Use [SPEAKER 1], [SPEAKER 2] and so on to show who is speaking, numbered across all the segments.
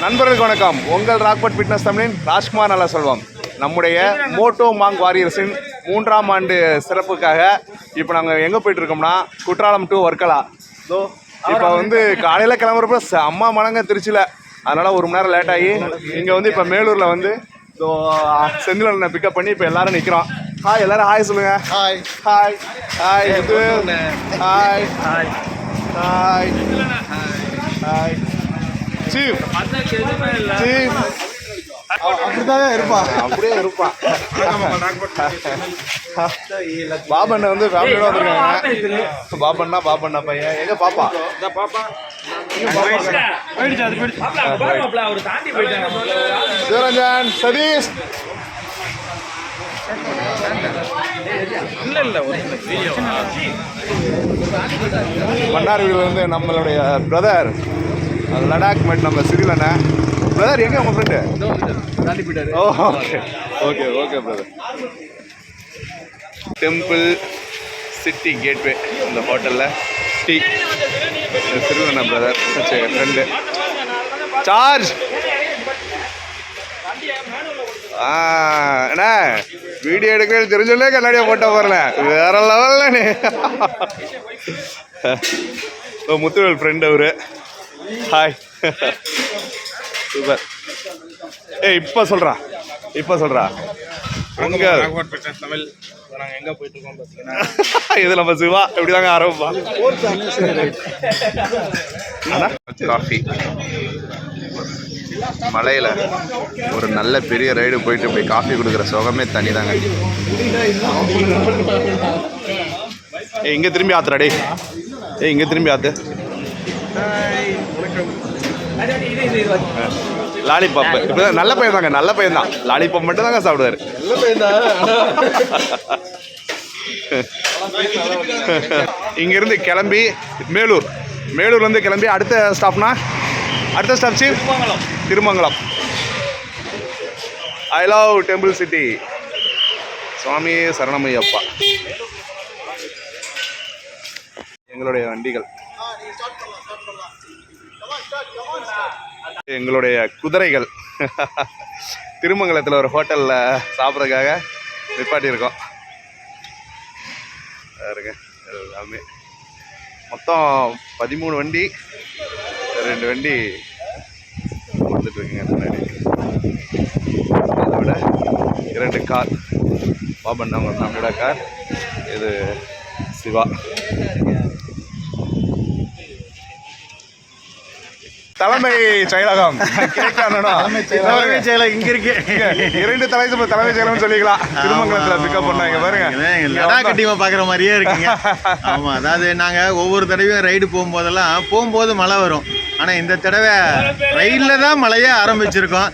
[SPEAKER 1] நண்பர்களுக்கு வணக்கம். உங்கள் ராக்பட் ஃபிட்னஸ் தமிழின் ராஜ்குமார் நல்லா சொல்வோம். நம்முடைய மோட்டோ மாங் வாரியர்ஸின் 3ஆம் ஆண்டு சிறப்புக்காக இப்போ நாங்கள் எங்கே போயிட்டு இருக்கோம்னா குற்றாலம் டு வர்க்கலா. ஸோ இப்போ காலையில் கிளம்புறப்ப அம்மா மனங்க திருச்சியில், அதனால் 1 மணி நேரம் லேட் ஆகி இங்கே இப்போ மேலூரில் ஸோ செந்திலனை பிக்கப் பண்ணி இப்போ எல்லோரும் நிற்கிறோம். ஹாய், எல்லோரும் ஹாய் சொல்லுங்கள். Hi hi hi hi hi hi hi. Chief chief அப்படிதான் இருப்பான், அப்படியே இருப்பான். பாபண்ண ஃபேமிலியோட வந்துருக்காங்க. பாபண்ணா பையன் எங்க பாப்பா சிவரஞ்சன் சதீஷ் மன்னார்குடியில நம்மளுடைய பிரதர் லடாக் மேட் நம்ம சிறிலண்ண. பிரதர் எங்க உங்க friend? Oh okay okay okay brother. Temple City Gateway இந்த ஹோட்டலில் டீ. சிறிலண்ணா பிரதர் ஃப்ரெண்டு. சார்ஜ் அண்ணா வீடியோ எடுக்கிறேன்னு தெரிஞ்சோன்னே கண்ணாடியை போட்டோ போகிறல, வேற லெவல்ல நீ. முத்துவேல் ஃப்ரெண்ட் அவரு. Hi super. இப்போ சொல்கிறா உங்க நாங்கள் எங்கே போயிட்டு இருக்கோம் பார்த்தீங்கன்னா இது நம்ம சிவா எப்படி தாங்க ஆரம்பிப்பா. காஃபி மலையில் ஒரு நல்ல பெரிய ரைடு போயிட்டு இப்படி காஃபி கொடுக்குற சுகமே தனி தாங்க. இங்கே திரும்பி ஆத்துறாடே, இங்கே திரும்பி ஆத்து. லாலிபாப் இப்போ நல்ல பையன் தாங்க, நல்ல பையன் தான். லாலிபாப் மட்டும் தாங்க சாப்பிடுவாரு. நல்ல பையன் தான். இங்கேருந்து கிளம்பி மேலூர்லேருந்து கிளம்பி அடுத்த stop Thirumangalam. I love Temple City. சுவாமி சரணமையப்பா. எங்களுடைய வண்டிகள், எங்களுடைய குதிரைகள் திருமங்கலத்தில் ஒரு ஹோட்டலில் சாப்பிட்றதுக்காக நிப்பாட்டியிருக்கோம். பாருங்க எல்லாமே மொத்தம் 13 வண்டி, 2 வண்டி வந்துட்டுருக்குங்க முன்னாடி. அதை விட 2 கார். பாபன் அவங்க ஃபேமிலியோட கார். இது சிவா. தலைமை செயலகம் தலைமை செயலகம் இங்க இருக்கு. 2 தலைமை செயலகம் சொல்லிக்கலாம். திருமங்கலத்தில் பிக்கப் பண்ணாங்க பாருங்க.
[SPEAKER 2] லடாக் டீமை பார்க்குற மாதிரியே இருக்குங்க. ஆமாம், அதாவது நாங்கள் ஒவ்வொரு தடவையும் ரைடு போகும்போது மழை வரும். ஆனால் இந்த தடவை ரைடில் தான் மழையே ஆரம்பிச்சிருக்கோம்.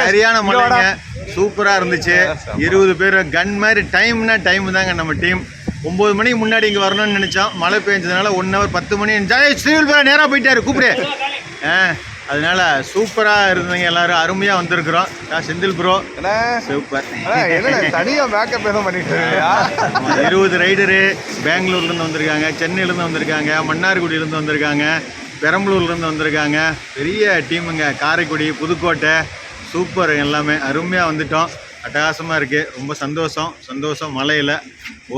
[SPEAKER 2] சரியான மழைங்க, சூப்பராக இருந்துச்சு. 20 பேர் கன் மாதிரி. டைம் தாங்க. நம்ம டீம் 9 மணிக்கு முன்னாடி இங்கே வரணும்னு நினச்சோம். மழை பெஞ்சதுனால 1 hour 10 மணி ஸ்ரீவில் நேராக போயிட்டாரு கூப்பிடு. அதனால சூப்பராக இருந்தீங்க, எல்லாரும் அருமையாக வந்திருக்கிறோம். Senthil bro super.
[SPEAKER 1] தனியாக மேக்கப் எதுவும் பண்ணிட்டு
[SPEAKER 2] 20 ரைடரு பெங்களூர்லேருந்து வந்திருக்காங்க, சென்னையிலேருந்து வந்திருக்காங்க, மன்னார்குடியிலேருந்து வந்திருக்காங்க, பெரம்பலூர்லேருந்து வந்திருக்காங்க. பெரிய டீமுங்க. காரைக்குடி, புதுக்கோட்டை. சூப்பர், எல்லாமே அருமையாக வந்துட்டோம். அட்டகாசமாக இருக்குது. ரொம்ப சந்தோஷம். மலையில்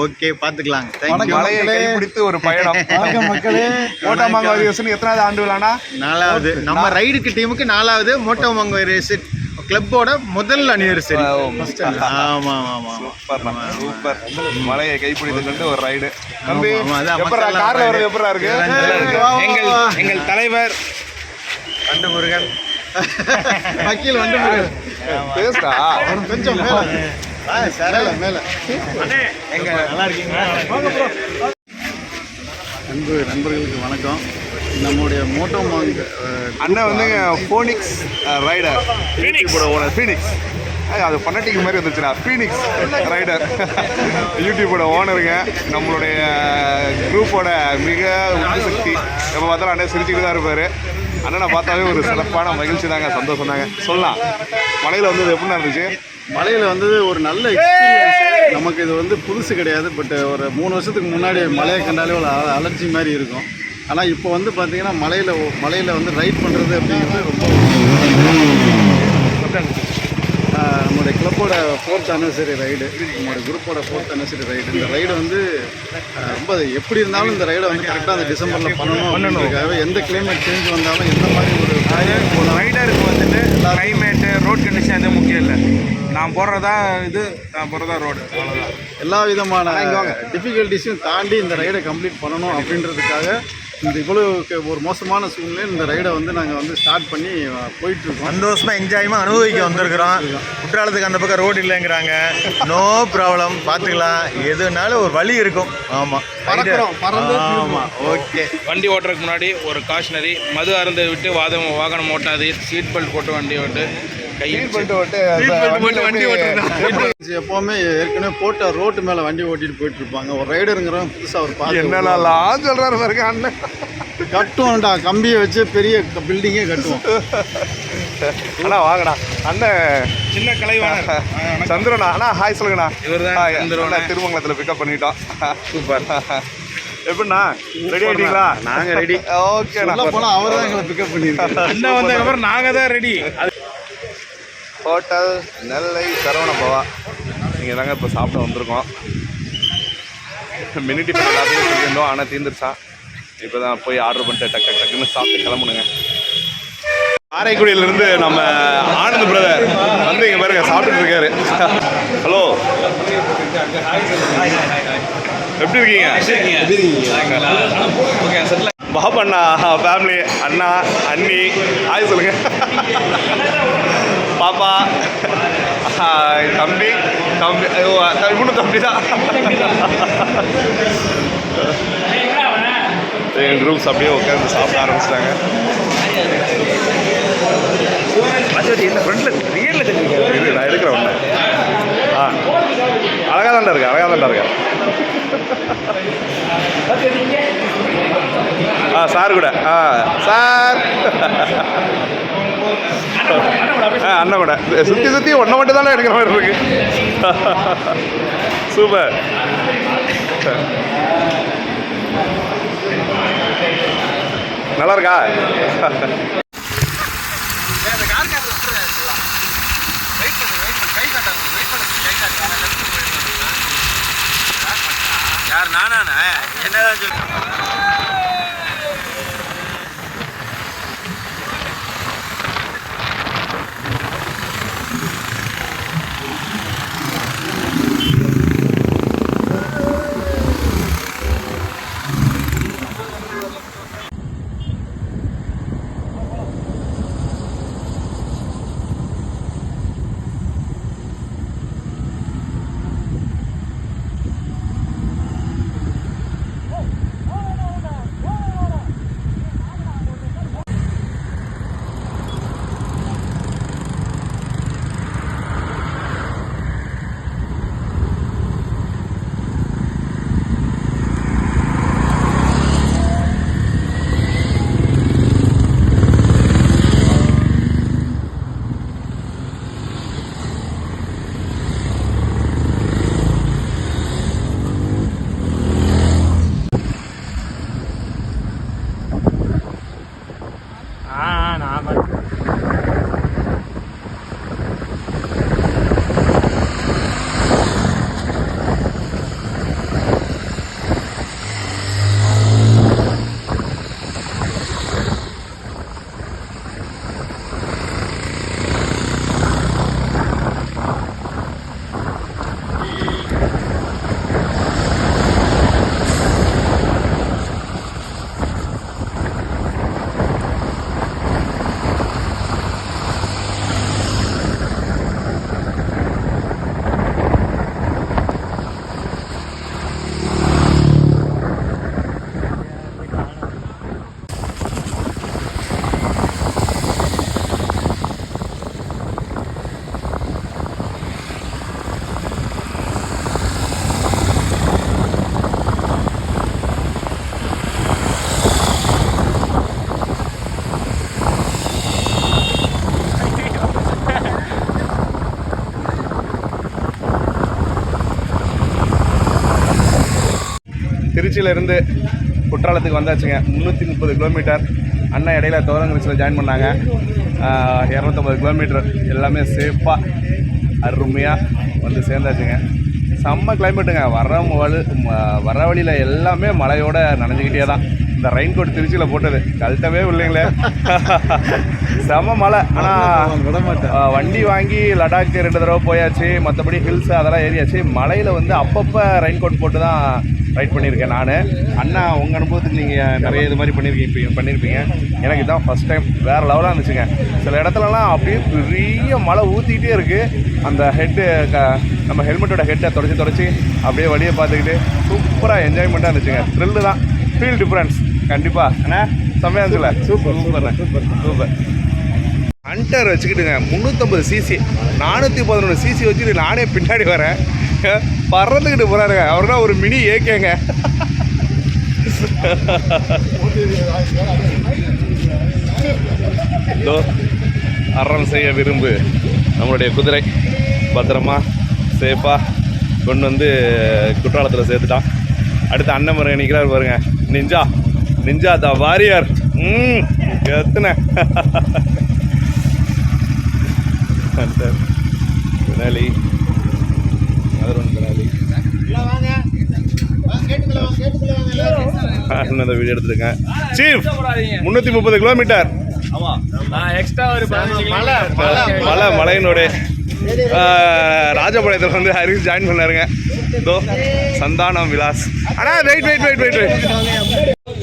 [SPEAKER 2] ஓகே, பார்த்துக்கலாங்க.
[SPEAKER 1] மலையை கைப்பிடித்து ஒரு பயணம். மக்களே, மோட்டோ மாங் வாரியர்ஸ் எத்தனாவது ஆண்டு விழானா? 4வது.
[SPEAKER 2] நம்ம ரைடுக்கு டீமுக்கு 4வது மோட்டோ மாங் வாரியர்ஸ் கிளப்போட முதல் அனிவர்சரி. ஆமாம்
[SPEAKER 1] சூப்பர். மலையை கைப்பிடித்து கொண்டு ஒரு ரைடு. கார்ல வர்றது எப்படா இருக்கு? எங்கள் தலைவர்
[SPEAKER 2] வண்டுமுருகன்
[SPEAKER 1] வக்கீல் வண்டுமுருகன் பேசுறா கொஞ்சம் மேல.
[SPEAKER 2] நல்லா இருக்கீங்களா நண்பர்களுக்கு வணக்கம். நம்முடைய மோட்டோ மாங்
[SPEAKER 1] அண்ணன் ஃபோனிக்ஸ் ரைடர் ஓனர். ஃபீனிக்ஸ் அது ஃபனட்டிக் மாதிரி வந்துச்சுன்னா ஃபீனிக்ஸ் ரைடர் யூடியூபோட ஓனருங்க. நம்மளுடைய குரூப்போட மிக உந்து சக்தி. எப்போ பார்த்தாலும் அண்ணன் சிரிச்சுட்டு தான் இருப்பார். அண்ணனை பார்த்தாவே ஒரு சிறப்பான மகிழ்ச்சி தாங்க, சந்தோஷம் தாங்க. சொல்லலாம். மலையில் எப்படின்னா இருந்துச்சு?
[SPEAKER 3] மலையில் ஒரு நல்ல எக்ஸ்பீரியன்ஸ். நமக்கு இது புதுசு கிடையாது. பட் ஒரு 3 வருஷத்துக்கு முன்னாடி மலையை கண்டாலே ஒரு அலர்ஜி மாதிரி இருக்கும். ஆனால் இப்போ பார்த்தீங்கன்னா மலையில் ரைட் பண்ணுறது அப்படிங்கிறது ரொம்ப நம்மளுடைய கிளப்போட 4th anniversary ரைடு, நம்மளுடைய குரூப்போட 4th anniversary ரைடு. இந்த ரைடு வந்து ரொம்ப எப்படி இருந்தாலும் இந்த ரைடை வந்து கரெக்டாக அந்த டிசம்பரில் பண்ணணுன்றதுக்காகவே எந்த கிளைமேட் சேஞ்ச் வந்தாலும் எந்த மாதிரி ஒரு
[SPEAKER 4] ரைடருக்கு வந்துட்டு கிளைமேட்டு ரோட் கண்டிஷன் எதுவும் முக்கியம் இல்லை. நான் போடுறதா ரோடு, அவ்வளோதான்.
[SPEAKER 3] எல்லா விதமான டிஃபிகல்ட்டிஸையும் தாண்டி இந்த ரைடை கம்ப்ளீட் பண்ணணும் அப்படின்றதுக்காக இந்த இவ்வளோ ஒரு மோசமான சூழ்நிலையில் இந்த ரைடை வந்து நாங்கள் வந்து ஸ்டார்ட் பண்ணி போயிட்டுருக்கோம்.
[SPEAKER 2] சந்தோஷமாக என்ஜாயமாக அனுபவிக்க வந்திருக்கிறோம். குற்றாலத்துக்கு அந்த பக்கம் ரோடு இல்லைங்கிறாங்க. நோ ப்ராப்ளம், பார்த்துக்கலாம். எதுனாலும் ஒரு வழி இருக்கும். ஆமாம், ஆமாம், ஓகே.
[SPEAKER 4] வண்டி ஓட்டுறதுக்கு முன்னாடி ஒரு காஷனரி, மது அருந்தை விட்டு வாகனம் ஓட்டாது, சீட் பெல்ட் போட்டு வண்டி ஓட்டு, கையில்
[SPEAKER 3] வண்டி எப்போவுமே ஏற்கனவே போட்ட ரோட்டு மேலே வண்டி ஓட்டிட்டு போயிட்டு இருப்பாங்க. ஒரு ரைடருங்கிறவங்க புதுசாக ஒரு பார்த்து
[SPEAKER 1] என்னெல்லாம் சொல்கிறாரு பாருங்க அண்ணன்.
[SPEAKER 3] கட்டுவோம்டா, கம்பியை வச்சு பெரிய பில்டிங்கே கட்டுவோம்.
[SPEAKER 1] அண்ணா வாங்கண்ணா. அண்ணன்
[SPEAKER 4] சின்ன கலைவாணர்
[SPEAKER 1] சந்திரனா. அண்ணா ஹாய் சொல்லுங்கண்ணா.
[SPEAKER 4] இவர்
[SPEAKER 1] திருமங்கலத்தில் பிக்கப் பண்ணிட்டோம்.
[SPEAKER 4] சூப்பர்.
[SPEAKER 1] எப்படிண்ணா ரெடி ஆகிட்டீங்களா?
[SPEAKER 2] நாங்கள் ரெடி.
[SPEAKER 1] ஓகேண்ணா.
[SPEAKER 3] போனால் அவர் தான் எங்களை பிக்கப் பண்ணியிருக்காரு.
[SPEAKER 4] அண்ணன் வந்ததுக்கப்புறம் நாங்கள் தான் ரெடி.
[SPEAKER 1] ஹோட்டல் நெல்லை சரவண பவா, இங்கே தாங்க இப்போ சாப்பிட வந்திருக்கோம். மினி டிஃபன் எல்லாத்தையும் சொல்லியிருந்தோம், ஆனால் தீர்ந்துருச்சான். இப்போ தான் போய் ஆர்டர் பண்ணிட்டு டக்குன்னு சாப்பிட்டு கிளம்புனுங்க. காரைக்குடியிலேருந்து நம்ம ஆனந்த் பிரதர் வந்து இங்கே பாருங்க சாப்பிட்டுட்டு இருக்காரு. ஹலோ, எப்படி இருக்கீங்க? பாபா அண்ணா ஃபேமிலி, அண்ணா அண்ணி ஆய் சொல்லுங்க. பாப்பா தம்பி இன்னும் தம்பி தான். எங்கள் குரூப்ஸ் அப்படியே உட்காந்து சாப்பிட ஆரம்பிச்சிட்டாங்க. நான் எடுக்கிறேன் ஒன்று. அழகாக தான்டா இருக்கேன். சார் கூட சார் அண்ணன் கூட சுற்றி ஒன்றை மட்டும் தானே எடுக்கிற மாதிரி இருக்கு. சூப்பர். நல்லா இருக்கா?
[SPEAKER 2] யார் நானா? என்னதான் சொல்றேன்.
[SPEAKER 1] திருச்சியிலேருந்து குற்றாலத்துக்கு வந்தாச்சுங்க. 330 கிலோமீட்டர். அண்ணன் இடையில தோரங்குறிச்சியில் ஜாயின் பண்ணாங்க. 250 கிலோமீட்டர் எல்லாமே சேஃபாக அருமையாக வந்து சேர்ந்தாச்சுங்க. செம்ம கிளைமேட்டுங்க. வர வழியில் எல்லாமே மழையோட நனைஞ்சிக்கிட்டே தான். இந்த ரெயின் கோட் திருச்சியில் போட்டது கழட்டவே இல்லைங்களே. செம்ம மழை. ஆனால் வண்டி வாங்கி லடாக் 2 தடவை போயாச்சு. மற்றபடி ஹில்ஸு அதெல்லாம் ஏறியாச்சு. மழையில் வந்து அப்பப்போ ரெயின் கோட் போட்டு தான் ரைட் பண்ணியிருக்கேன் நான். அண்ணா உங்கள் அனுபவத்துக்கு நீங்கள் நிறைய இது மாதிரி பண்ணியிருப்பீங்க. எனக்கு இதான் ஃபஸ்ட் டைம். வேறு லெவலாக இருந்துச்சுங்க. சில இடத்துலலாம் அப்படியே பெரிய மழை ஊற்றிக்கிட்டே இருக்குது. அந்த ஹெட்டு நம்ம ஹெல்மெட்டோட ஹெட்டை தொடச்சி அப்படியே வழியை பார்த்துக்கிட்டு சூப்பராக என்ஜாய்மெண்ட்டாக இருந்துச்சுங்க. த்ரில்லு தான், ஃபீல் டிஃப்ரென்ஸ் கண்டிப்பாக. அண்ணா செம்மையாக இருந்துச்சுல? சூப்பர். ஹண்டர் வச்சுக்கிட்டுங்க 350 சிசி 411 சிசி வச்சுட்டு நானே பின்னாடி வரேன். பறந்துக்கிட்டு போகிறாருங்க. அவர் தான் ஒரு மினி ஏகேங்க. இதோ அறம் செய்ய விரும்பு நம்மளுடைய குதிரை பத்திரமா சேஃபாக கொண்டு வந்து குற்றாலத்தில் சேர்த்துட்டான். அடுத்து அண்ணன் முருகன் நிற்கிறார் பாருங்க. Ninja the warrior. எத்தனை பினாலி அந்த வீடியோ எடுத்துருங்க. சீஃப் 330 கிலோமீட்டர் மலையினோட ராஜபாளையத்தில் வந்து ஹரிஷ் ஜாயின் பண்ணாருங்க. இதோ சந்தானம் விலாஸ். ஆனால் வெயிட்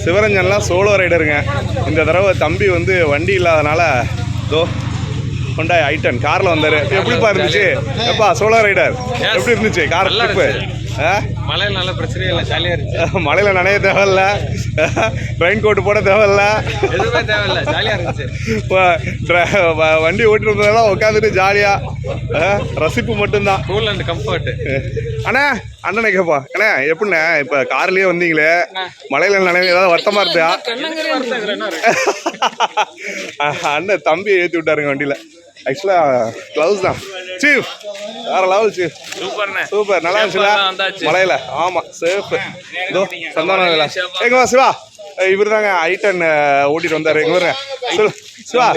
[SPEAKER 1] சிவரஞ்சன்லாம் சோலோ ரைடருங்க. இந்த தடவை தம்பி வந்து வண்டி இல்லாதனால இதோ ஹோண்டாய் i10 காரில் வந்தார். எப்படிப்பா இருந்துச்சு? எப்பா சோலோ ரைடர் எப்படி இருந்துச்சு கார் ட்ரிப்பு?
[SPEAKER 4] மழையில் நல்ல பிரச்சனையே இல்லை, ஜாலியாக இருந்துச்சு.
[SPEAKER 1] மழையில் நனைய தேவையில்ல, ரெயின் கோட்டு போட தேவையில்ல,
[SPEAKER 4] எதுவுமே தேவையில்லை, ஜாலியாக இருந்துச்சு.
[SPEAKER 1] இப்போ வண்டி ஓட்டிட்டு இருந்ததெல்லாம் உட்காந்துட்டு ஜாலியாக ரசிப்பு மட்டும்தான்.
[SPEAKER 4] Cool and comfort.
[SPEAKER 1] அண்ணனை கேட்பா அண்ணா எப்படிண்ணே இப்போ கார்லேயே வந்தீங்களே மழையில் நனைய ஏதாவது வருத்தமாக இருந்தா? அண்ணன் தம்பியை ஏற்றி விட்டாருங்க வண்டியில். ஆக்சுவலாக க்ளவுஸ் தான் சீஃப். வேறு லெவல் சீஃப். சூப்பர் நல்லா இருந்துச்சுல மலையில்? ஆமாம் சேஃபு. இதோ சந்தானம் இல்லை எங்கவா சிவா இவர் தாங்க i10 ஓட்டிட்டு வந்தார். எங்க வருங்க சிவா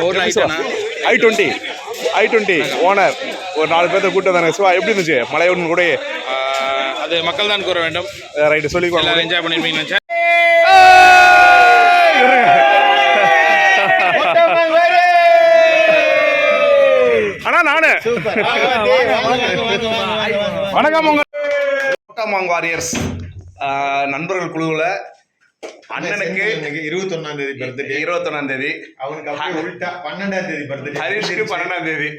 [SPEAKER 1] i20 ஓனர் ஒரு 4 பேர்த்த கூட்டம் தானே. சிவா எப்படி இருந்துச்சு மலையோடு கூட?
[SPEAKER 4] அது மக்கள் தான் கூற வேண்டும்.
[SPEAKER 1] ரைட்டு சொல்லிக்குவாங்க.
[SPEAKER 4] என்ஜாய் பண்ணிருப்பீங்க.
[SPEAKER 1] ஆனா நானு வணக்கம். மாங் வாரியர்ஸ் நண்பர்கள் குழுவில் அண்ணனுக்கு
[SPEAKER 2] 21ஆம் தேதி பர்த்டே.
[SPEAKER 1] 21ஆம் தேதி
[SPEAKER 2] அவனுக்கு உள்டா 12ஆம் தேதி பர்த்டே.
[SPEAKER 1] ஹரிஷ்க்கு 12ஆம் தேதி.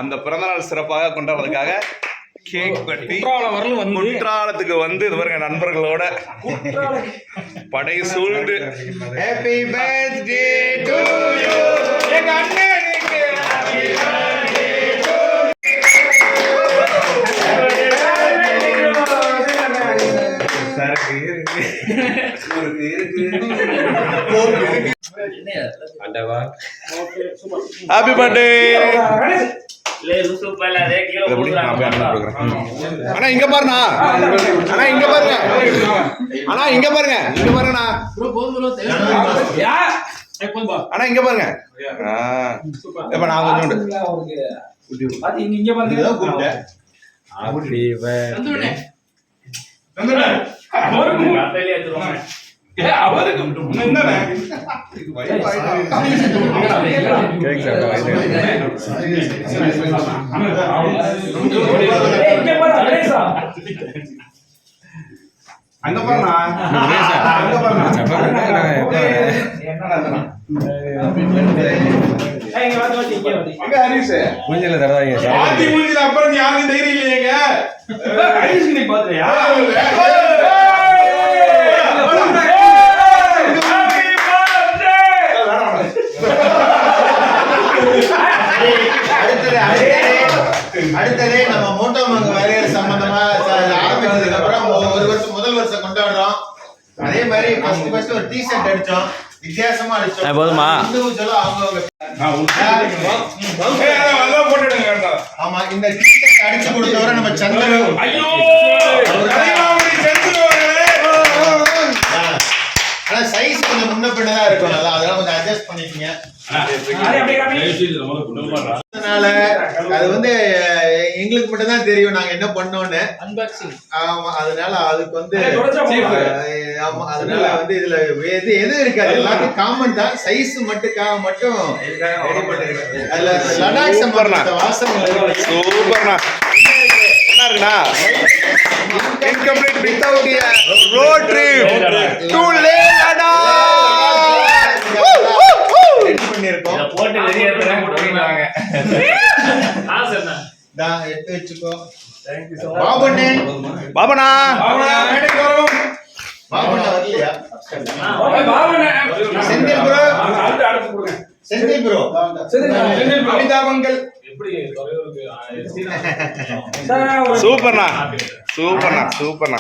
[SPEAKER 1] அந்த பிறந்தநாள் சிறப்பாக கொண்டாடுறதுக்காக கேக் வெட்டி குற்றாலத்துக்கு வந்து இது பாருங்க நண்பர்களோட படை சூழ்ந்து ஹாப்பி பர்த்டே டு யூ எங்க அண்ணனுக்கு ஹாப்பி பர்த்டே ஹாப்பி பர்த்டே. அண்ணா இங்க பாருண்ணா, அண்ணா இங்க பாருங்க, அண்ணா இங்க பாருங்க, இங்க பாருங்கண்ணா, அண்ணா இங்க பாருங்க. எப்ப நான் கொஞ்சோண்டு அங்க பாருண்ணா, அங்க அப்புறம் யாரும் தைரியம் இல்லையேங்க.
[SPEAKER 2] அடுத்ததே நம்ம மோட்டோ மாங் வாரியர் சம்பந்தமா ஆரம்பிச்சதுக்கு அப்புறம் முதல் வருஷம் கொண்டாடுறோம். அதே மாதிரி ஃபர்ஸ்ட் ஒரு டி-ஷர்ட் அடிச்சோம், வித்தியாசமா அடிச்சோம். போதுமா? ஆமா, இந்த டி-ஷர்ட் அடிச்சு கொடுத்தவரை நம்ம சந்திர ஆனா சைஸ் கொஞ்சம் முன்ன பின்ன தான் இருக்கும், அதெல்லாம் கொஞ்சம் அட்ஜஸ்ட் பண்ணிக்கங்க. அதனால அது வந்து எங்களுக்கு மட்டும் தான் தெரியும் நாங்க என்ன பண்ணோம்னு. ஆமா, அதனால அதுக்கு வந்து ஆமா, அதனால வந்து இதுல எது இருக்காது, எல்லாத்தையும் காமன் தான். சைஸ் மட்டுக்காக மட்டும் அதுல லடாக் சம்பந்த வாசனை
[SPEAKER 1] சூப்பர்ண்ணா. என்ன இருக்குண்ணா? Incomplete without a road trip to Leh Ladakh.
[SPEAKER 2] Ready பண்ணிருக்கோம்.
[SPEAKER 5] போட்டு வெளியேறறேன் போடுவாங்க.
[SPEAKER 2] நான் எடுத்து வெச்சுக்கோ. பாபண்ணே
[SPEAKER 1] பாபனா
[SPEAKER 2] மேடைக்கு வரோம். பாபண்ணா வரலையா? செந்தில் ப்ரோ, செந்தில் ப்ரோ, அமிதாபங்கள்
[SPEAKER 1] சூப்பர்ண்ணா சூப்பர்ண்ணா சூப்பர்ண்ணா.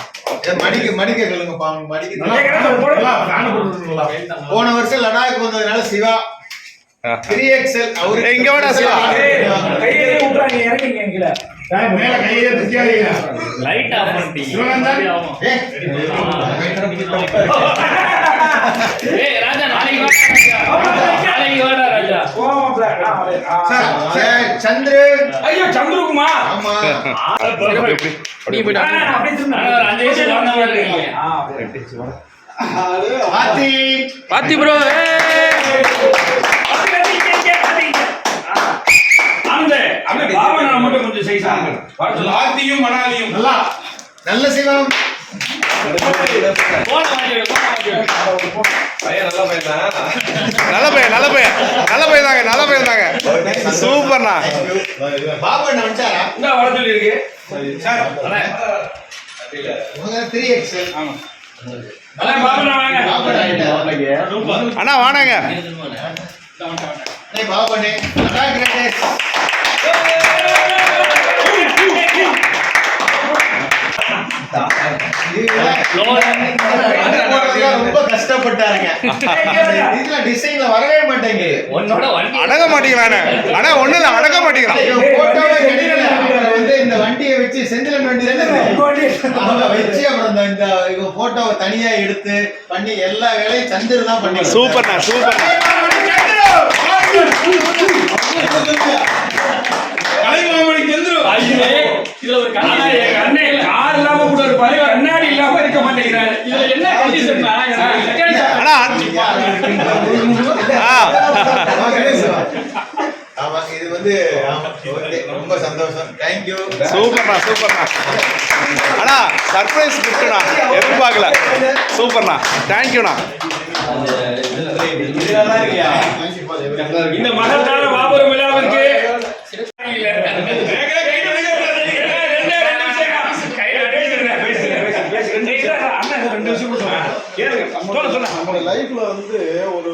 [SPEAKER 2] மடிக்க சொல்லுங்க பாவம், போன வருஷம் லடாக் வந்ததுனால சிவா 3XL அவரு
[SPEAKER 1] இங்க வாடா சிவா.
[SPEAKER 2] மேல கையே பிடிக்காதீங்க.
[SPEAKER 5] லைட் ஆஃப் பண்ணிட்டீங்க. ஏய் ராஜா நாளைக்கு வாடா ராஜா.
[SPEAKER 2] சந்திரு,
[SPEAKER 4] ஐயோ சந்திரகுமா.
[SPEAKER 2] ஆமா
[SPEAKER 5] நீ போய் அப்படியே திரும்ப ஒரு 5 நிமிஷம் வந்த மாதிரி இருக்கீங்க.
[SPEAKER 2] பாத்தி
[SPEAKER 5] பாத்தி ப்ரோ.
[SPEAKER 4] அந்த பாவனா மட்டும் கொஞ்சம் சைஸ் ஆகுங்க. ஆத்தியும் மணாலியும்
[SPEAKER 2] நல்ல சிவம்.
[SPEAKER 5] போன வாங்க
[SPEAKER 1] நல்ல பையன் நல்ல பையன் நல்ல பையன் தாங்க நல்ல பையன் தாங்க. சூப்பர்ண்ணா.
[SPEAKER 2] பாபா என்ன வந்துட்டாரா?
[SPEAKER 4] இந்த வர சொல்லி இருக்கு சார்.
[SPEAKER 2] 3XL.
[SPEAKER 4] ஆமா அண்ணா பாபனா வாங்க.
[SPEAKER 1] அண்ணா வாணாங்க.
[SPEAKER 2] பாபண்ணே லடாக் ரைடர்ஸ். ரொம்ப கஷ்டப்பட்டாருங்க. இதுல டிசைன்ல வரவே மாட்டேங்க.
[SPEAKER 5] உன்னோட வண்டி
[SPEAKER 1] அடங்க மாட்டேங்கிறானே. ஆனா ஒண்ணு இல்ல, அடங்க மாட்டேங்கிறான்.
[SPEAKER 2] போட்டோவே கிடைக்கல. அப்புறம் வந்து இந்த வண்டியை வச்சு செந்திலன் வண்டி வச்சு அப்புறம் இந்த இவங்க போட்டோவை தனியா எடுத்து பண்ணி எல்லா வேலையும் சந்திர தான் பண்ணி.
[SPEAKER 1] சூப்பர்ண்ணா சூப்பர்ண்ணா.
[SPEAKER 4] கலைமாமணி சந்திரு.
[SPEAKER 5] ஐயே இதுல ஒரு
[SPEAKER 4] அண்ணே கார் இல்லாம கூட ஒரு பழைய கண்ணாடி இல்லாம இருக்க மாட்டேங்கிறாரு.
[SPEAKER 5] இதுல என்ன கண்டிஷன்னா
[SPEAKER 1] அண்ணா
[SPEAKER 2] ஆமா, இது வந்து ரொம்ப சந்தோஷம். தேங்க்யூ.
[SPEAKER 1] சூப்பர்ண்ணா சூப்பர்ண்ணா. அண்ணா சர்ப்ரைஸ் கிஃப்ட்ண்ணா, எதிர்பார்க்கல. சூப்பர்ண்ணா, தேங்க்யூண்ணா.
[SPEAKER 4] இந்த மகத்தான மாபெரும் விழாவிற்கு
[SPEAKER 3] நம்ம லைஃப்ல வந்து ஒரு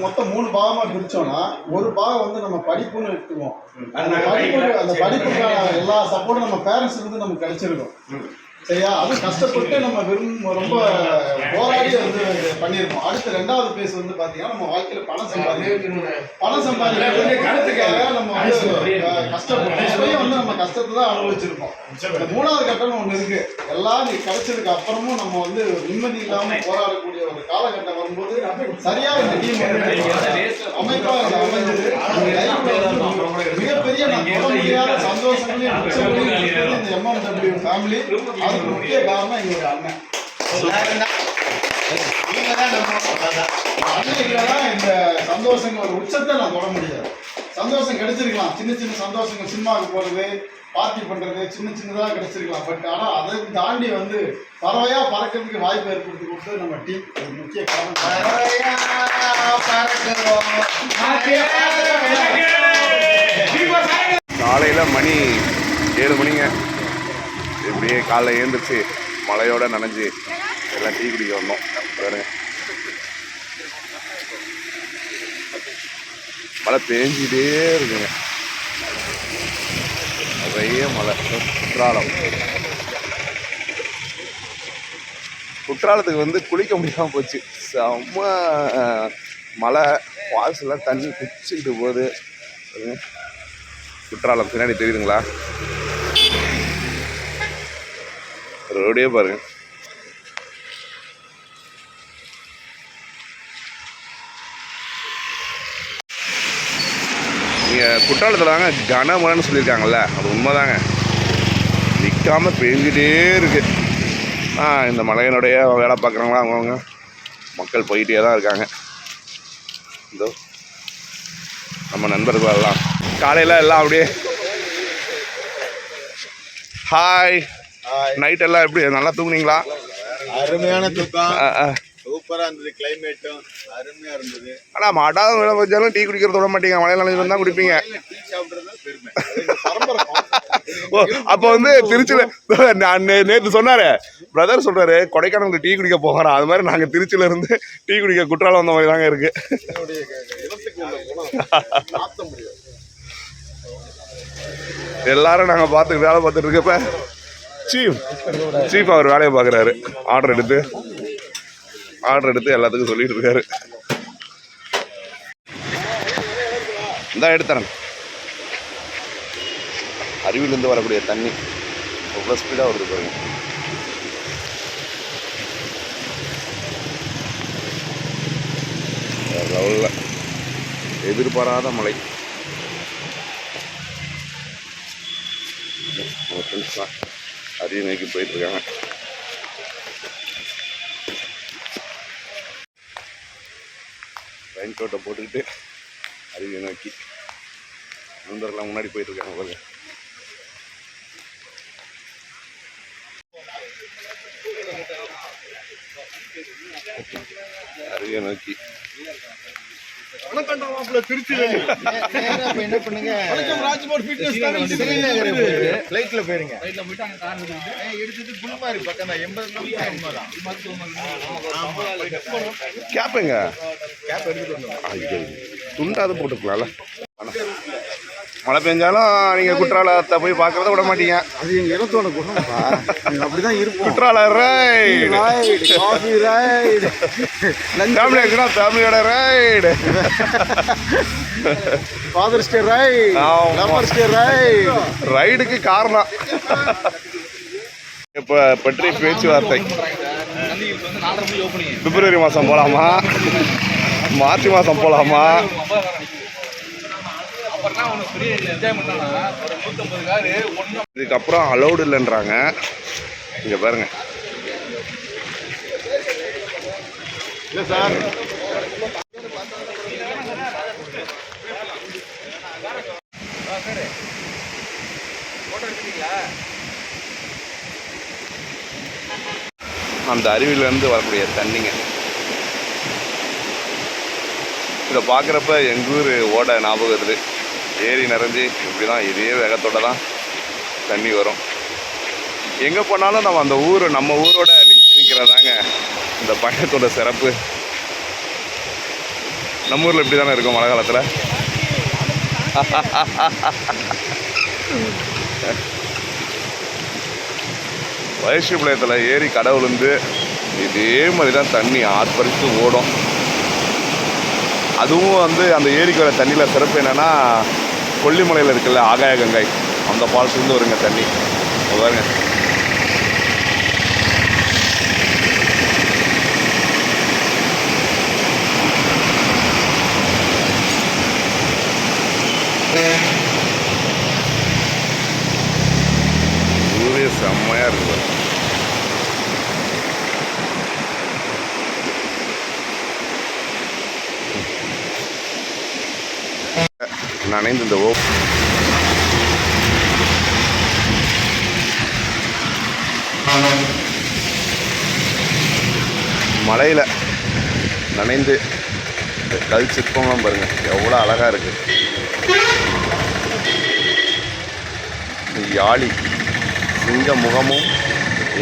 [SPEAKER 3] மொத்தம் 3 பாகமா பிரிச்சோம்னா, ஒரு பாகம் வந்து நம்ம படிப்புன்னு எடுத்துக்குவோம். அந்த படிப்புக்கான எல்லா சப்போர்ட்டும் நம்ம பேரண்ட்ஸ்ல இருந்து நமக்கு கிடைச்சிருக்கும். சரியா? அது கஷ்டப்பட்டு நம்ம ரொம்ப போராடி வந்து பண்ணியிருப்போம். அடுத்து 2வது பேஸ் வந்து பாத்தீங்கன்னா நம்ம வாழ்க்கையில பணம் சம்பாதிக்கிறது கருத்துக்காக நம்ம வந்து கஷ்டப்பட்டு வந்து நம்ம கஷ்டத்தை தான் அனுபவிச்சிருப்போம். 3வது கட்டம்னு ஒண்ணு இருக்கு. எல்லாம் கிடைச்சதுக்கு அப்புறமும் நம்ம வந்து நிம்மதி இல்லாம போராடக்கூடிய ஒரு காலகட்டம் வரும்போது சரியா இந்த டீம் அமைப்பா அமைஞ்சது. மிகப்பெரிய நான் சொல்ல முடியாத சந்தோஷங்களையும் இந்த MMW ஃபேமிலி. அதுக்கு முக்கிய காரணம் எங்களுடைய அண்ணன். அண்ணன் இந்த சந்தோஷங்கள் ஒரு உச்சத்தை நான் தொட முடியாது. சந்தோஷம் கிடைச்சிருக்கலாம், சின்ன சின்ன சந்தோஷங்கள், சினிமாவுக்கு போறது, பார்ட்டி பண்றது, சின்னதாக கிடைச்சிருக்கலாம். பட் ஆனா அதை தாண்டி வந்து பறவையா பறக்கிறதுக்கு வாய்ப்பு ஏற்படுத்தி கொடுத்தது நம்ம டீம். ஒரு முக்கிய காரணம்.
[SPEAKER 1] காலையில் மணி 7 மணிங்க. இப்படியே காலைல எழுந்திரிச்சு மழையோட நனைஞ்சு எல்லாம் டீ குடிக்க வந்தோம். பாருங்க, மழை பேஞ்சிட்டே இருக்குங்க. நிறைய மழை. குற்றாலத்துக்கு வந்து குளிக்க முடியாமல் போச்சு. செம்ம மழை, ஃபால்ஸ்லாம் தண்ணி குச்சிக்கிட்டு போகுது. குற்றாலம் பின்னாடி தெரியுதுங்களா? ரோடே பாருங்க. குற்றாலத்தில் தாங்க கனமழைன்னு சொல்லியிருக்காங்கல்ல, அது உண்மைதாங்க. நிற்காமல் பெஞ்சிட்டே இருக்கு. இந்த மலையினுடைய வேலை பார்க்குறவங்களாம் அவங்கவுங்க மக்கள் போயிட்டே தான் இருக்காங்க. இதோ நம்ம நண்பர்கள் எல்லாம் காலையில் எல்லாம் அப்படியே ஹாய். நைட் எல்லாம் எப்படி நல்லா தூங்குனீங்களா?
[SPEAKER 2] அருமையான தூக்கம், சூப்பரா இருந்தது. கிளைமேட்டும் அருமையா இருந்தது.
[SPEAKER 1] ஆனால் மாட்டாத வேலை வச்சாலும் டீ குடிக்கிறத விட மாட்டீங்க, மழையில் நனைஞ்சு தான் குடிப்பீங்க.
[SPEAKER 2] டீ சாப்பிட்றது பெருமை.
[SPEAKER 1] ஓ, அப்போ வந்து திருச்சியில் நான் நேற்று சொன்னார் பிரதர் சொல்கிறாரு கொடைக்கானலுக்கு டீ குடிக்க போகிறோம். அது மாதிரி நாங்கள் திருச்சியில் இருந்து டீ குடிக்க குற்றாலம் வந்த மாதிரி தாங்க இருக்குது. எல்லாரும் நாங்கள் வேலை பார்த்துட்டு இருக்கப்ப சீஃப் அவர் வேலையை பார்க்குறாரு. ஆர்டர் எடுத்து எல்லாத்துக்கும் சொல்லிட்டு இருக்காரு. இந்தா எடுத்துறேன். அருவிலேருந்து வரக்கூடிய தண்ணி எவ்வளோ ஸ்பீடாக வருது பாருங்க. லெவலில் எதிர்பாராத மழை. நம்ம ஃப்ரெண்ட்ஸ் தான் அருவி நோக்கி போயிட்டுருக்காங்க. ரெயின் கோட்டை போட்டுக்கிட்டு அருவி நோக்கி நண்பர்கள்லாம் முன்னாடி போயிட்டுருக்காங்க பாருங்க. அருவியை நோக்கி
[SPEAKER 2] என்ன பண்ணுங்க, ஃப்ளைட்ல போயிருங்க. எடுத்துட்டு புல்மாரி பக்கம் தான் 80
[SPEAKER 1] கேப்பேங்க. துண்டாவது போட்டுக்கலாம்ல. மழை பெஞ்சாலும் நீங்கள் குற்றாலத்தை போய் பார்க்கறத விட மாட்டீங்க.
[SPEAKER 3] அது எங்கள் இடத்தோட குணம்ப்பா. அப்படிதான் இருக்கும்.
[SPEAKER 1] குற்றால ரைடு,
[SPEAKER 3] காஃபி ரைடு,
[SPEAKER 1] ஃபேமிலியோட ride,
[SPEAKER 3] Father's Day ride, Lovers Day ride.
[SPEAKER 1] ரைடுக்கு காரணம் இப்போ பற்றி பேச்சுவார்த்தை. பிப்ரவரி மாதம் போகலாமா, மார்ச் மாதம் போகலாமா? இதுக்கப்புறம் அலௌடு இல்லைன்றாங்க. இங்கே பாருங்க.
[SPEAKER 3] இல்லை சார்,
[SPEAKER 1] அந்த அருவியிலேருந்து வரக்கூடிய தண்ணிங்க. இதை பார்க்குறப்ப எங்கள் ஊர் ஓட ஞாபகம் வருது. ஏரி நிறைஞ்சி இப்படி தான் இதே வேகத்தோடு தான் தண்ணி வரும். எங்கே போனாலும் நம்ம அந்த நம்ம ஊரோட லிங்க் நிற்கிறதாங்க இந்த பயணத்தோட சிறப்பு. நம்ம ஊரில் இப்படி தானே இருக்கும் மழை காலத்தில். வைஷ்ணவபாளையத்தில் ஏரி கடவுளுந்து இதே மாதிரி தான் தண்ணி ஆர்ப்பரித்து ஓடும். அதுவும் வந்து அந்த ஏரிக்கு வர தண்ணியில் சிறப்பு என்னென்னா, கொல்லிமலையில் இருக்குல்ல ஆகாய கங்கை, அந்த ஃபால்ஸ்லேருந்து வருங்க தண்ணி. பாருங்க, ஊரே செம்மையாக இருக்குது. நனைந்து இந்த மலையில் நனைந்து கல் சிற்பம்லாம் பாருங்க எவ்வளோ அழகாக இருக்குது. யாழி சிங்க முகமும்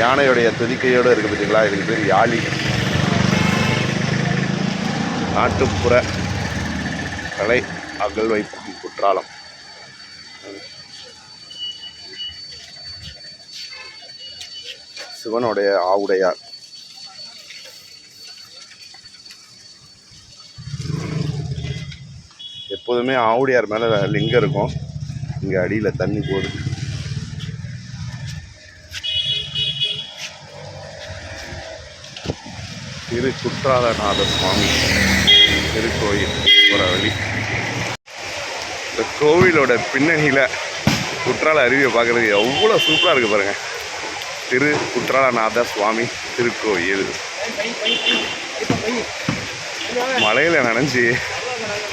[SPEAKER 1] யானையுடைய துதிக்கையோடு இருக்குது பார்த்தீங்களா, இதுக்கு பேர் யாழி. நாட்டுப்புற கலை அகழ்வைப்பு குற்றாலம். சிவனுடைய ஆவுடையார். எப்போதுமே ஆவுடையார் மேலே லிங்கம் இருக்கும். இங்கே அடியில் தண்ணி போகுது. திரு குற்றாலநாத சுவாமி திருக்கோயில் ஒரு வழி. இந்த கோவிலோட பின்னணியில் குற்றால அருவியை பார்க்குறதுக்கு எவ்வளோ சூப்பராக இருக்குது பாருங்கள். திரு குற்றாலநாத சுவாமி திருக்கோயில். மலையில் நனைஞ்சி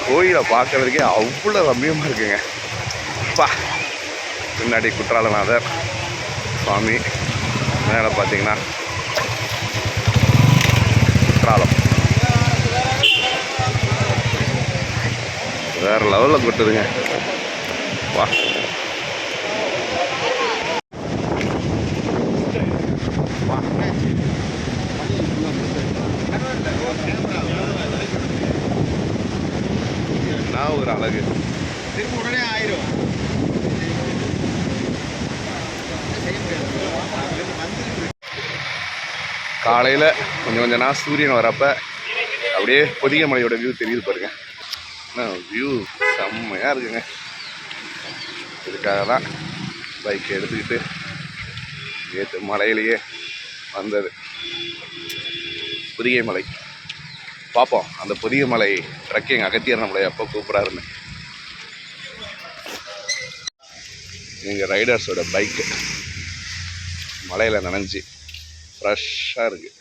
[SPEAKER 1] கோயிலை பார்க்குறதுக்கே அவ்வளோ ரம்மியமாக இருக்குங்க. பா பின்னாடி குற்றாலநாதர் சுவாமி, மேலே பார்த்தீங்கன்னா குற்றாலம் வேறு லெவலில் கொட்டுதுங்க. வா என்ன ஒரு அழகு.
[SPEAKER 2] உடனே ஆயிரும்.
[SPEAKER 1] காலையில் கொஞ்சம் கொஞ்சம் சூரியன் வரப்போ அப்படியே பொதிகை மலையோட வியூ தெரியுது பாருங்க. வியூ செம்மையாக இருக்குங்க. இதுக்காக தான் பைக் எடுத்துக்கிட்டு ஏற்று மலையிலேயே வந்தது. பொதிகை மலை பார்ப்போம். அந்த பொதிகை மலை ட்ரக்கிங் அகத்தியர் நம்மளை எப்போ கூப்பிட்றாருன்னு. எங்கள் ரைடர்ஸோட பைக்கு மலையில் நனைஞ்சி ஃப்ரெஷ்ஷாக இருக்குது.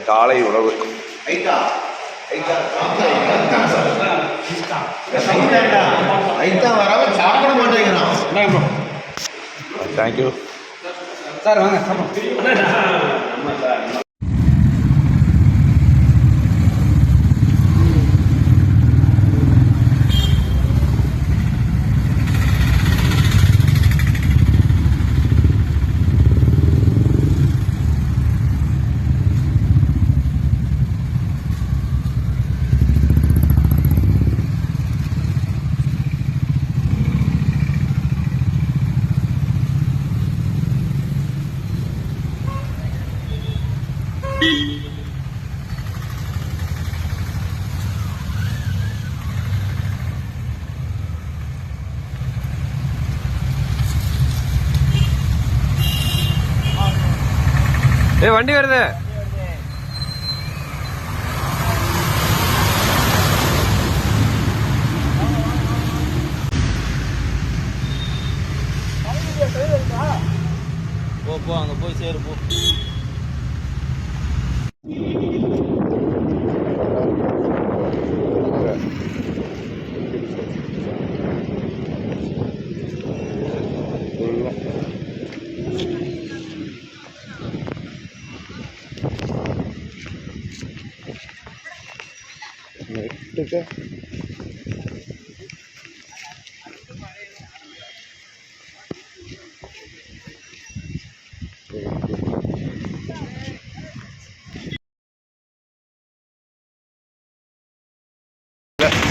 [SPEAKER 1] காலை உணவு
[SPEAKER 2] சாப்பிட மாட்டேங்கிறான்.
[SPEAKER 1] Thank you
[SPEAKER 5] sir. வாங்க வண்டி வருது. போ அங்க போய் சேரு போ.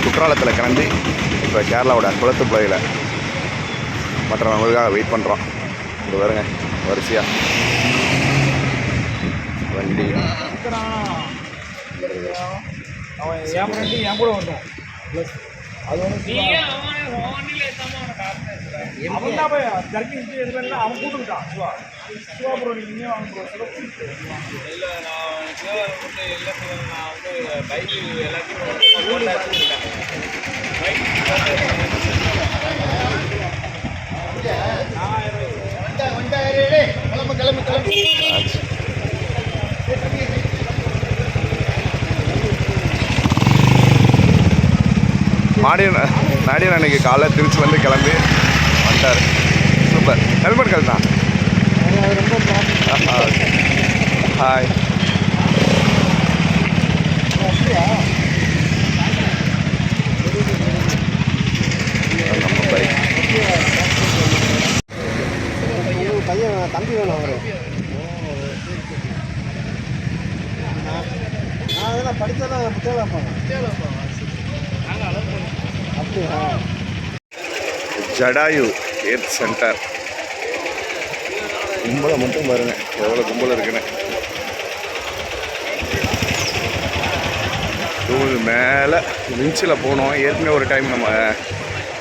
[SPEAKER 1] குற்றாலத்தில் கிளம்பி இப்போ கேரளாவோட குளத்துப்புழையில் மற்றவங்களுக்காக வெயிட் பண்ணுறோம். இது வருங்க வரிசையாக வண்டி.
[SPEAKER 4] அவன் என் ஃப்ரெண்டு என் கூட வந்தோம். அவன் தான் போய் ஜர்க்கி எடுத்து அவன் கூட்டுக்கிட்டான் சிவா சிவா ப்ரோ நீங்கள் வாங்க ப்ரோ இல்லை நான் சிவா வந்து இல்லை நான் வந்து பைக்கு எல்லாத்தையும்
[SPEAKER 1] நாடியன் அன்னைக்கு காலைல திருச்சிலேருந்து கிளம்பி வந்துட்டார். சூப்பர். ஹெல்மெட் கழட்டா? ஹாய். நம்ம பைக்
[SPEAKER 3] பையன் தம்பி வேணும் அவரு. நான் அதெல்லாம் படித்தாலும் தேவைப்பா அப்படியா?
[SPEAKER 1] Jatayu earth centre. கும்பலை மட்டும் பாருங்க எவ்வளோ கும்பல் இருக்குன்னு. தூள் மேலே விஞ்சில் போனோம். ஏற்கனவே ஒரு டைம் நம்ம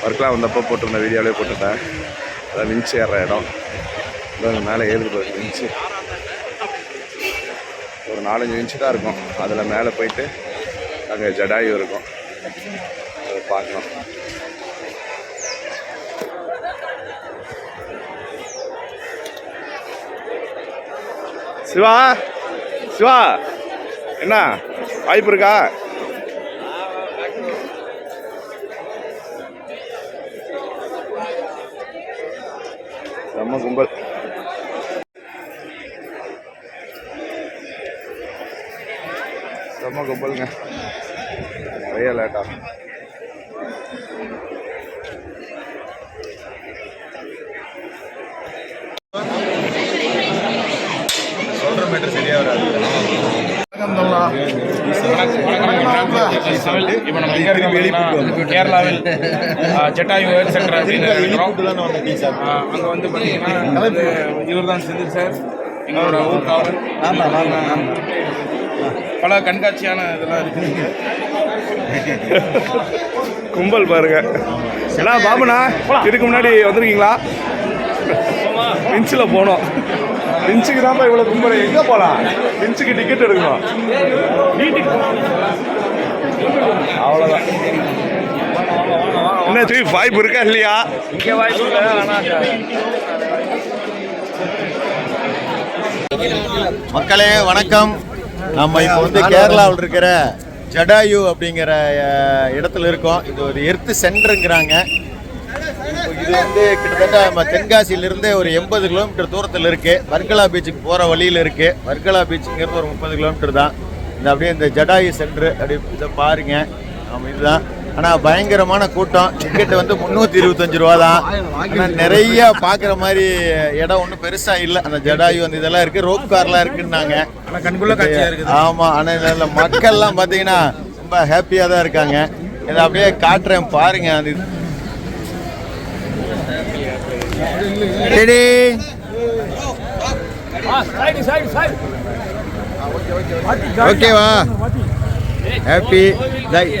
[SPEAKER 1] ஒர்க்லாம் வந்தப்போ போட்டிருந்த வீடியோவிலே போட்டிருந்தேன். அதான் விஞ்சி ஏறுற இடம். அங்கே மேலே ஏறுது பாரு விஞ்சி. ஒரு 4-5 இன்ச்சு தான் இருக்கும். அதில் மேலே போயிட்டு அங்கே ஜடாயு இருக்கும். அதை பார்க்கணும். சிவா சிவா என்ன வாய்ப்பு இருக்கா? செம்ம கும்பல். செம்ம கும்பலுங்க. நிறைய லேட்டா
[SPEAKER 2] சொல்கிற மேட்டர் சரியாக வராது.
[SPEAKER 4] இப்போ நம்ம எங்கே இருக்கோம்? கேரளாவில் ஜட்டாயு சென்டர் அப்படின்னு இருக்கிறோம். அங்கே வந்து பார்த்தீங்கன்னா இவர் தான் செந்தில் சார், எங்களோட ஊர் காவலர். பல கண்காட்சியான இதெல்லாம் இருக்குது.
[SPEAKER 1] கும்பல் பாருங்க. ஏன்னா பாபுண்ணா இதுக்கு முன்னாடி வந்திருக்கீங்களா? விஞ்சில் போனோம். விஞ்சுக்கு தான் இவ்வளோ கும்பல். எங்கே போகலாம்? விஞ்சுக்கு டிக்கெட் எடுக்கணும். அவ்வளோதான். என்ன சீஃப் வாய்ப்பு இருக்கா இல்லையா?
[SPEAKER 4] இங்கே வாய்ப்பு இல்லை. ஆனால்
[SPEAKER 2] மக்களே வணக்கம். நம்ம இப்போ வந்து கேரளாவில் இருக்கிற ஜடாயு அப்படிங்கிற இடத்துல இருக்கோம். இது ஒரு எர்த்து சென்டருங்கிறாங்க. இது வந்து கிட்டத்தட்ட நம்ம தென்காசியிலிருந்து ஒரு 80 கிலோமீட்டர் தூரத்தில் இருக்குது. வர்க்கலா பீச்சுக்கு போகிற வழியில் இருக்குது. வர்க்கலா பீச்சுங்கிறது ஒரு 30 கிலோமீட்டர் தான். இந்த அப்படியே இந்த ஜடாயு சென்டரு அப்படி இதை பாருங்க. நம்ம இதுதான். ஆனால் பயங்கரமான கூட்டம். டிக்கெட்டு வந்து 325 ரூபா தான். ஆனால் நிறைய பார்க்குற மாதிரி இடம் ஒன்றும் பெருசாக இல்லை. அந்த ஜடாயு வந்து இதெல்லாம் இருக்குது. ரோப் கார்லாம் இருக்குன்னாங்க.
[SPEAKER 4] ஆனால் கண்குள்ள காட்சியாக இருக்குது.
[SPEAKER 2] ஆமாம். ஆனால் இதில் மக்கள்லாம் பார்த்தீங்கன்னா ரொம்ப ஹாப்பியாக தான் இருக்காங்க. இதை அப்படியே காட்டுறேன் பாருங்க. அது சரி ஓகேவா? ஹாப்பி.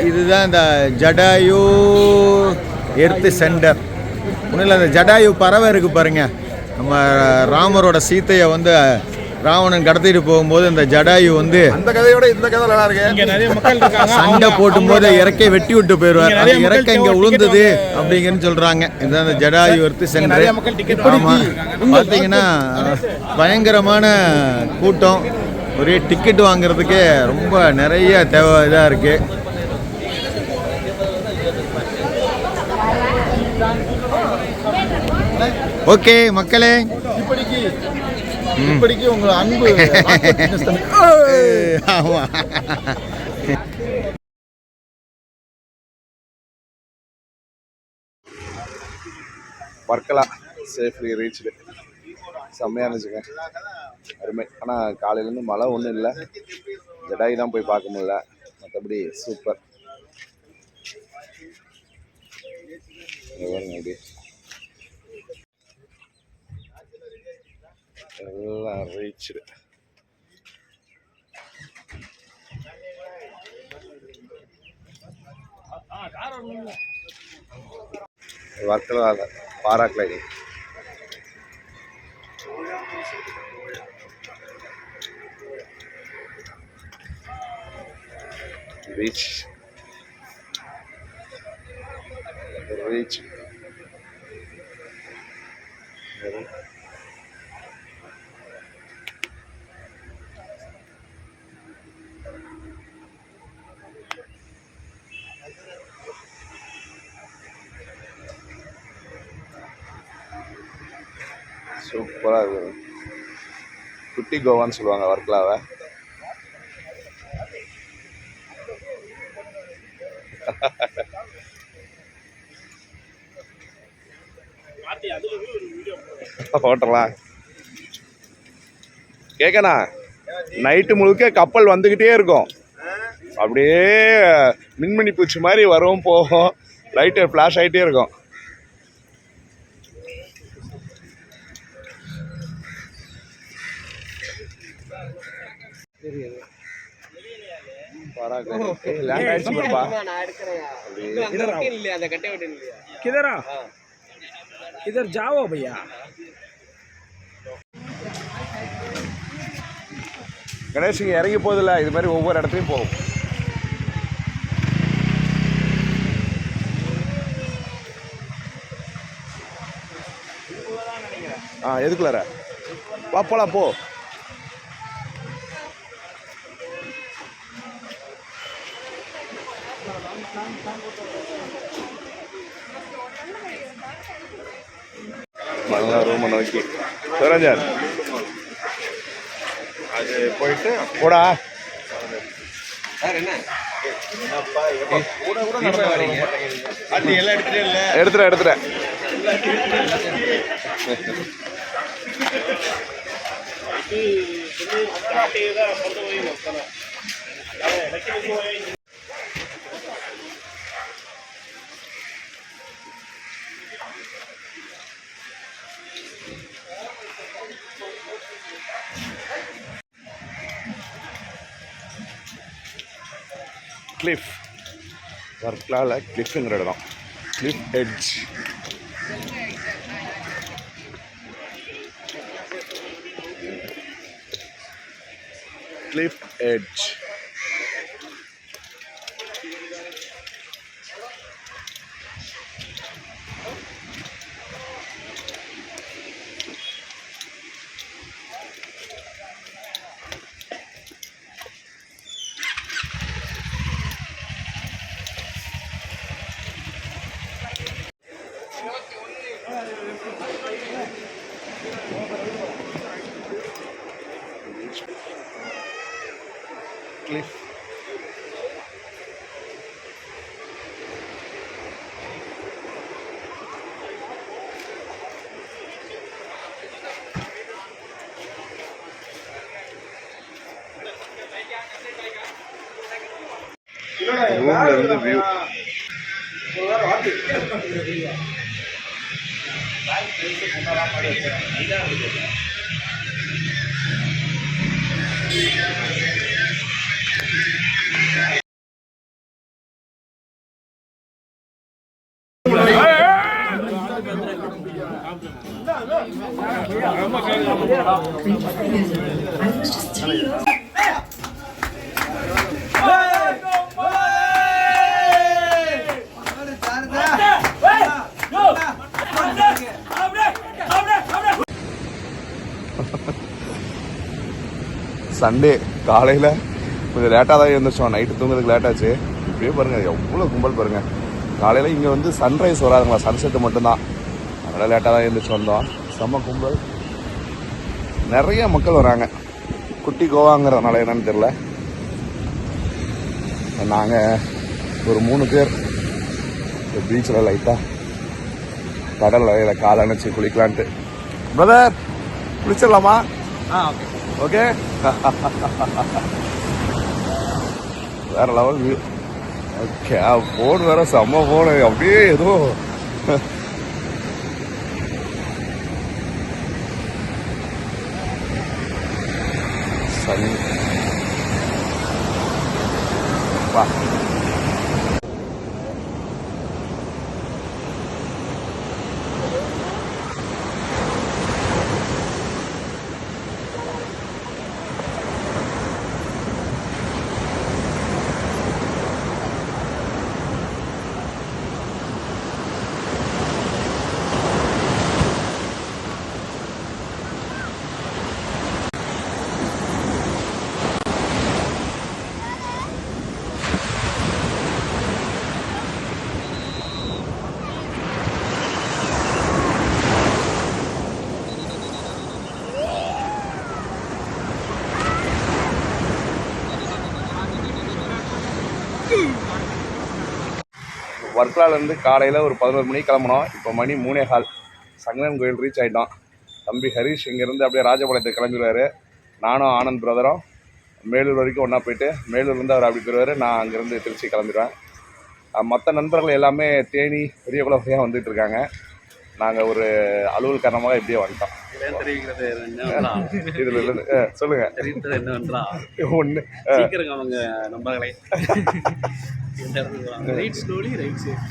[SPEAKER 2] இதுதான் இந்த ஜடாயு எர்த்து சென்டர். ஒன்றும் இல்லை, அந்த ஜடாயு பறவை இருக்குது பாருங்க. நம்ம ராமரோட சீத்தையை வந்து ராவணன் கடத்திட்டு போகும்போது இந்த ஜடாயு வந்து
[SPEAKER 1] அந்த கதையோட இந்த கதை நல்லா இருக்கு.
[SPEAKER 4] இங்கே நிறைய மக்கள் இருக்காங்க.
[SPEAKER 2] சண்டை போட்டும்போது இறக்கை வெட்டி விட்டு போயிடுவார். அந்த இறக்கை இங்கே விழுந்தது அப்படிங்கன்னு சொல்கிறாங்க. இதுதான் இந்த ஜடாயு எர்த்து சென்டர். ஆமாம். பார்த்தீங்கன்னா பயங்கரமான கூட்டம். ஒரே டிக்கெட் வாங்குறதுக்கு ரொம்ப நிறைய தேவை இதாக இருக்குது. ஓகே மக்களே,
[SPEAKER 3] இப்படிக்கு உங்க அன்பு.
[SPEAKER 2] ஆமாம்.
[SPEAKER 1] Varkala safely reached. செம்மையாக இருந்துச்சுங்க, அருமை. ஆனால் காலையிலேருந்து மழை ஒன்றும் இல்லை. ஜடாயு தான் போய் பார்க்க முடியல. மற்றபடி சூப்பர். பாருங்க அப்படி எல்லாம் ரீச்டு. வர்க்கலால பாராகிளைடிங். பீச் பீச் சூப்பராக இருக்குது. குட்டி கோவான்னு சொல்லுவாங்க வர்க்கலாவை. ஓட்டலாம் கேட்கண்ணா. நைட்டு முழுக்க கப்பல் வந்துக்கிட்டே இருக்கும். அப்படியே மின்மினி பூச்சி மாதிரி வரும் போகும். லைட்டு ஃப்ளாஷ் ஆகிட்டே இருக்கும். லேண்ட் ஆயிடுச்சு பாருப்பா.
[SPEAKER 4] किधर आ इधर जाओ भैया.
[SPEAKER 1] கணேஷ் இங்கே இறங்கி போதில்ல, இது மாதிரி ஒவ்வொரு இடத்துலையும் போகும். எதுக்குள்ளார வா போலாம் போ. ரூமை நோக்கி சிவரஞ்சன்
[SPEAKER 2] அது போயிட்டு
[SPEAKER 1] போடா.
[SPEAKER 2] அது எல்லாம் எடுத்துட்டே இல்லை.
[SPEAKER 1] எடுத்துறேன். கிளிஃப் வர்க்கலாவில் கிளிஃப்ங்கிற இடம். Cliff edge. Cliff edge. Cliff. ரூம்ல இருந்து வியூ. சண்டே காலையில் கொஞ்சம் லேட்டாக தான் எழுந்திரிச்சோம். நைட்டு தூங்குறதுக்கு லேட்டாச்சு. இப்படியே பாருங்கள் எவ்வளோ கும்பல் பாருங்கள். காலையில் இங்கே வந்து சன்ரைஸ் வராதுங்களா, சன்செட்டு மட்டும்தான். அதனால் லேட்டாக தான் எழுந்திரிச்சு வந்தோம். செம்ம கும்பல், நிறைய மக்கள் வராங்க. குட்டி கோவாங்கிறதுனால என்னன்னு தெரில. நாங்கள் ஒரு 3 பேர் பீச்சில் லைட்டாக கடலில் காலை அணைச்சி குளிக்கலான்ட்டு. பிரதர் குளிச்சிடலாமா? ஓகே. வேற லெவல் வியூ. ஓகே, ஃபோன் வேற செம்ம ஃபோனு. அப்படியே ஏதோ சனி வர்க்கலாலேருந்து காலையில் ஒரு 11 மணிக்கு கிளம்புனோம். இப்போ மணி 3:15. சங்கரன் கோயில் ரீச் ஆகிட்டோம். தம்பி ஹரிஷ் இங்கேருந்து அப்படியே ராஜபாளையத்துக்கு கிளம்பிடுவார். நானும் ஆனந்த் பிரதரும் மேலூர் வரைக்கும் ஒன்றா போயிட்டு மேலூர்லேருந்து அவர் அப்படி போயிடுவார். நான் அங்கேருந்து திருச்சி கிளம்பிடுவேன். மற்ற நண்பர்கள் எல்லாமே தேனி பெரியகுளம் வழியாக வந்துட்டு இருக்காங்க. நாங்கள் ஒரு அலுவல் காரணமாக இப்படியே வந்துட்டோம்.
[SPEAKER 6] தெரிவிக்கிறது என்னன்னா
[SPEAKER 1] இதில் இருந்து சொல்லுங்கள்.
[SPEAKER 6] தெரிவித்தது என்னவென்றால்
[SPEAKER 1] ஒன்று
[SPEAKER 6] சீக்கிரம் அவங்க நம்பர்களை ரைட் ஸ்லோலி ரைட் சேஃப்